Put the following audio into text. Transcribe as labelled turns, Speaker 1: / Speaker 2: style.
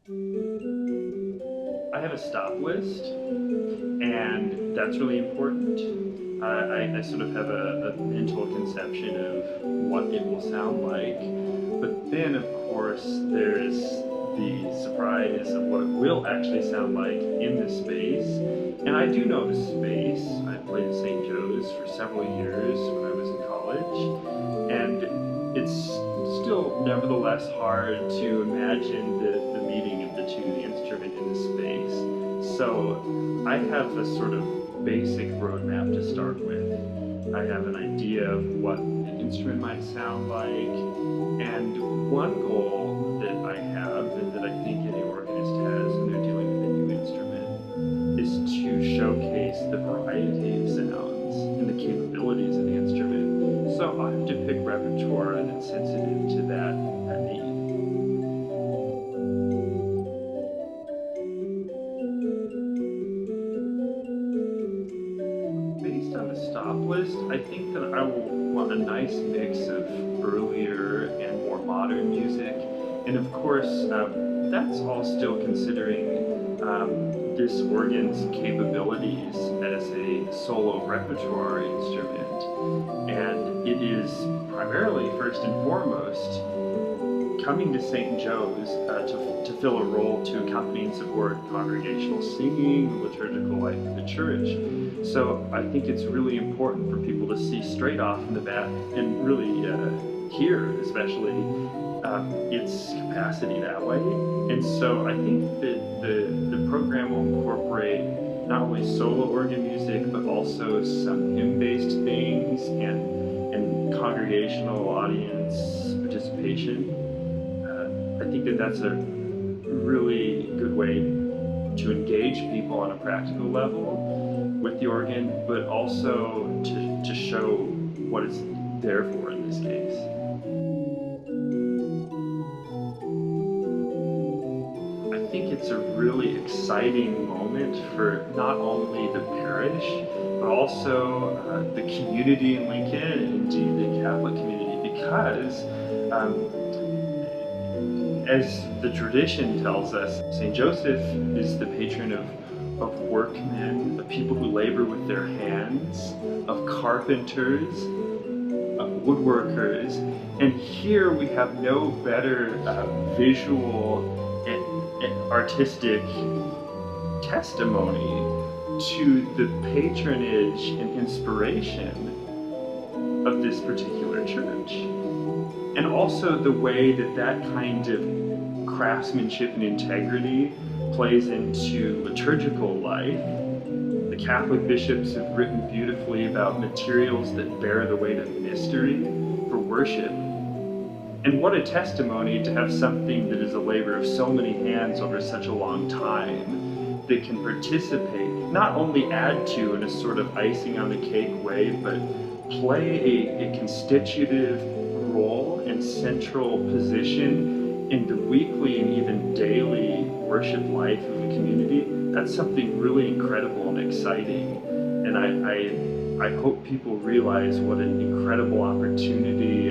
Speaker 1: I have a stop list, and that's really important. I sort of have a mental conception of what it will sound like, but then of course there's the surprise of what it will actually sound like in the space. And I do know the space. I played at St. Joe's for several years when I was in college, and it's still nevertheless hard to imagine the meeting of the two, the instrument and the space. So I have a sort of basic roadmap to start with. I have an idea of what the instrument might sound like, and one goal that I have, and that I think any organist has when they're dealing with a new instrument, is to showcase the variety of sounds and the capabilities of the instrument. So I have to pick repertoire that's sensitive to that need. Based on the stop list, I think that I will want a nice mix of earlier and more modern music. And of course, that's all still considering this organ's capabilities as a solo repertoire instrument. And it is primarily, first and foremost, coming to St. Joe's to fill a role to accompany and support congregational singing, the liturgical life of the church. So I think it's really important for people to see straight off in the bat, and really hear especially its capacity that way. And so I think that the program will incorporate not only solo organ music, but also some hymn-based things and congregational audience participation. I think that that's a really good way to engage people on a practical level with the organ, but also to show what it's there for in this case. I think it's a really exciting moment for not only the parish, but also the community in Lincoln, and indeed the Catholic community, because as the tradition tells us, St. Joseph is the patron of workmen, of people who labor with their hands, of carpenters, of woodworkers. And here we have no better visual and artistic testimony to the patronage and inspiration of this particular church. And also the way that that kind of craftsmanship and integrity plays into liturgical life. The Catholic bishops have written beautifully about materials that bear the weight of mystery for worship. And what a testimony to have something that is a labor of so many hands over such a long time that can participate, not only add to in a sort of icing on the cake way, but play a constitutive role and central position in the weekly and even daily worship life of the community. That's something really incredible and exciting. And I hope people realize what an incredible opportunity